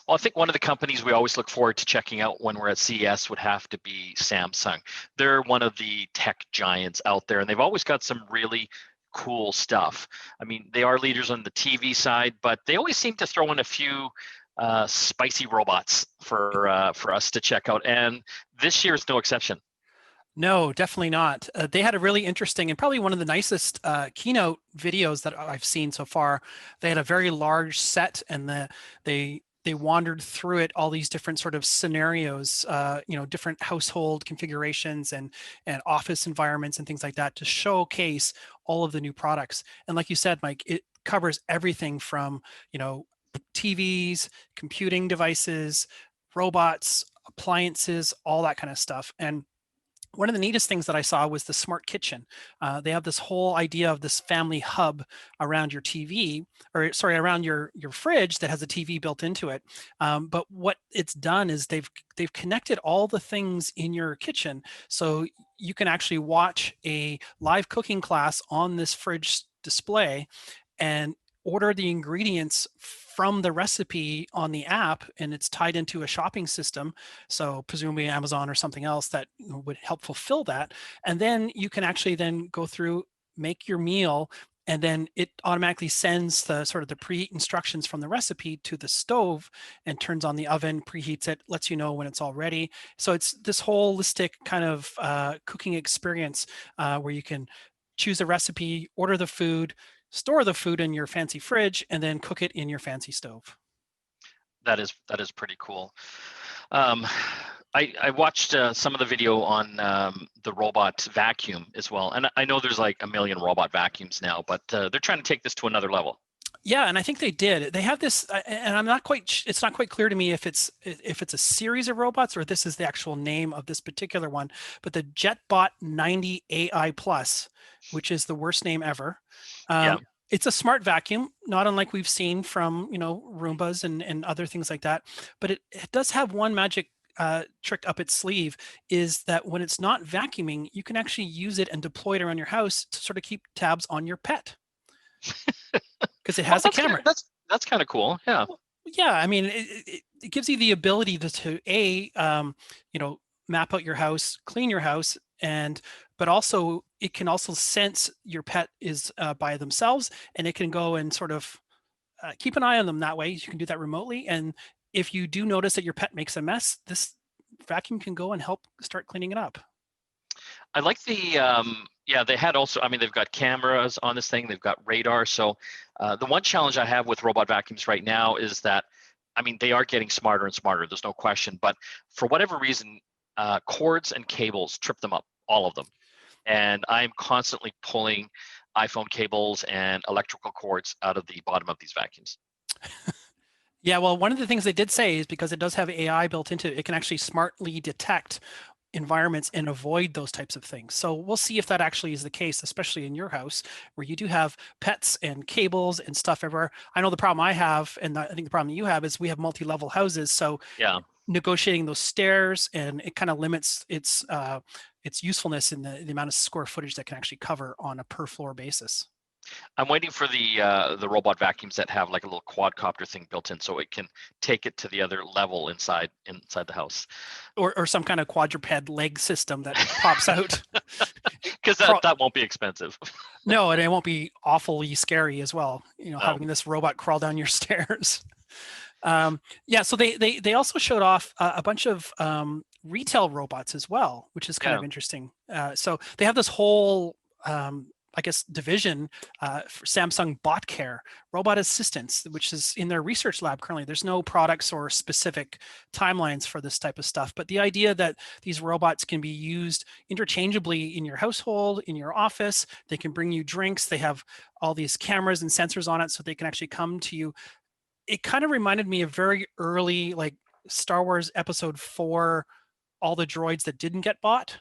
Well, I think one of the companies we always look forward to checking out when we're at CES would have to be Samsung. They're one of the tech giants out there, and they've always got some really cool stuff. I mean, they are leaders on the TV side, but they always seem to throw in a few spicy robots for us to check out, and this year is no exception. No, definitely not. They had a really interesting and probably one of the nicest keynote videos that I've seen so far. They had a very large set, and they wandered through it, all these different sort of scenarios, different household configurations and office environments and things like that to showcase all of the new products. And like you said, Mike, it covers everything from TVs, computing devices, robots, appliances, all that kind of stuff. And one of the neatest things that I saw was the smart kitchen. They have this whole idea of this family hub around your TV, or sorry, around your fridge that has a TV built into it. But what it's done is they've connected all the things in your kitchen, so you can actually watch a live cooking class on this fridge display and order the ingredients from the recipe on the app, and it's tied into a shopping system, so presumably Amazon or something else that would help fulfill that. And then you can actually then go through, make your meal, and then it automatically sends the sort of the preheat instructions from the recipe to the stove and turns on the oven, preheats it, lets you know when it's all ready. So it's this holistic kind of cooking experience where you can choose a recipe, order the food, store the food in your fancy fridge, and then cook it in your fancy stove. That is pretty cool. Um, I watched some of the video on the robot vacuum as well, and I know there's like a million robot vacuums now, but they're trying to take this to another level. Yeah, and I think they did. They have this, and it's not quite clear to me if it's a series of robots or this is the actual name of this particular one. But the Jetbot 90 AI Plus, which is the worst name ever. Yeah. It's a smart vacuum, not unlike we've seen from Roombas and other things like that. But it does have one magic trick up its sleeve, is that when it's not vacuuming, you can actually use it and deploy it around your house to sort of keep tabs on your pet because it Well, has a camera. that's kind of cool. Yeah. Yeah, I mean, it gives you the ability to map out your house, clean your house, but also it can also sense your pet is by themselves, and it can go and sort of keep an eye on them that way. You can do that remotely, and if you do notice that your pet makes a mess, this vacuum can go and help start cleaning it up. I like they had also, I mean, they've got cameras on this thing, they've got radar. So the one challenge I have with robot vacuums right now is that, I mean, they are getting smarter and smarter, there's no question, but for whatever reason, cords and cables trip them up, all of them. And I'm constantly pulling iPhone cables and electrical cords out of the bottom of these vacuums. Yeah, well, one of the things they did say is because it does have AI built into it, it can actually smartly detect environments and avoid those types of things. So we'll see if that actually is the case, especially in your house where you do have pets and cables and stuff everywhere. I know the problem I have, and I think the problem you have, is we have multi-level houses. So Yeah. negotiating those stairs, and it kind of limits its usefulness in the amount of square footage that can actually cover on a per floor basis. I'm waiting for the robot vacuums that have like a little quadcopter thing built in, so it can take it to the other level inside the house. Or some kind of quadruped leg system that pops out. Because that won't be expensive. No, and it won't be awfully scary as well, No. having this robot crawl down your stairs. Yeah, so they also showed off a bunch of retail robots as well, which is kind of interesting. So they have this whole I guess division for Samsung Bot Care, robot assistants, which is in their research lab currently. There's no products or specific timelines for this type of stuff, but the idea that these robots can be used interchangeably in your household, in your office, they can bring you drinks, they have all these cameras and sensors on it so they can actually come to you. It kind of reminded me of very early, like Star Wars Episode 4, all the droids that didn't get bought.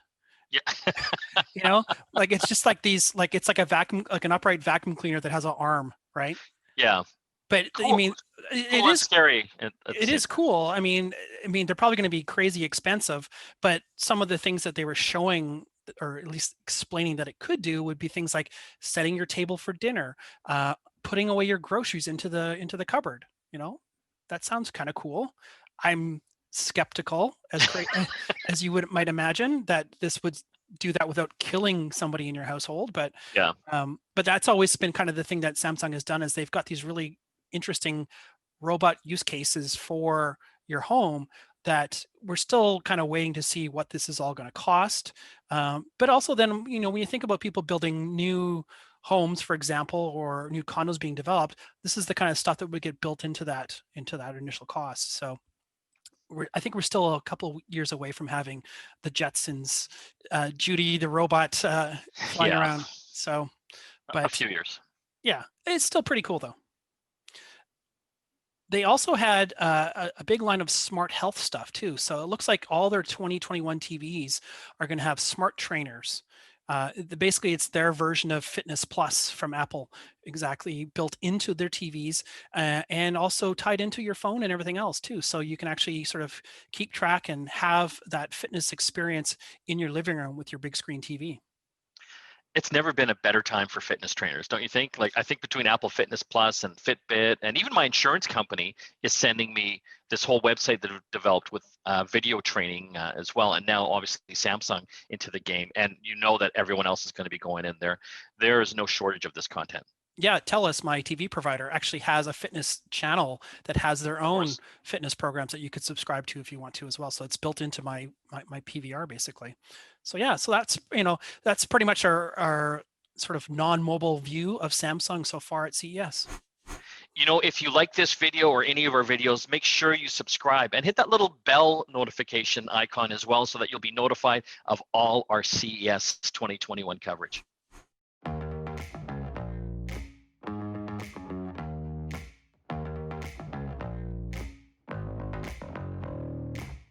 Yeah. Like it's just like these, like it's like a vacuum, like an upright vacuum cleaner that has an arm, right? Yeah. But Cool. I mean, Cool, it is scary. It is cool. I mean, they're probably going to be crazy expensive, but some of the things that they were showing, or at least explaining that it could do, would be things like setting your table for dinner, putting away your groceries into the cupboard. that sounds kind of cool. I'm skeptical, as great as you might imagine, that this would do that without killing somebody in your household. Yeah. But that's always been kind of the thing that Samsung has done, is they've got these really interesting robot use cases for your home that we're still kind of waiting to see what this is all going to cost. But also then, when you think about people building new homes, for example, or new condos being developed, this is the kind of stuff that would get built into that initial cost. So I think we're still a couple of years away from having the Jetsons, Judy the robot flying Yeah. around. So, A but few years. yeah, it's still pretty cool though. They also had a big line of smart health stuff too. So it looks like all their 2021 TVs are going to have smart trainers. Basically, it's their version of Fitness Plus from Apple, exactly built into their TVs, and also tied into your phone and everything else too. So you can actually sort of keep track and have that fitness experience in your living room with your big screen TV. It's never been a better time for fitness trainers, don't you think? Like, I think between Apple Fitness Plus and Fitbit, and even my insurance company is sending me this whole website that I've developed with video training as well. And now obviously Samsung into the game, and you know that everyone else is going to be going in there. There is no shortage of this content. Yeah, TELUS, my TV provider, actually has a fitness channel that has their Of own course. fitness programs that you could subscribe to if you want to as well. So it's built into my PVR basically. So yeah, so that's pretty much our sort of non-mobile view of Samsung so far at CES. If you like this video or any of our videos, make sure you subscribe and hit that little bell notification icon as well, so that you'll be notified of all our CES 2021 coverage.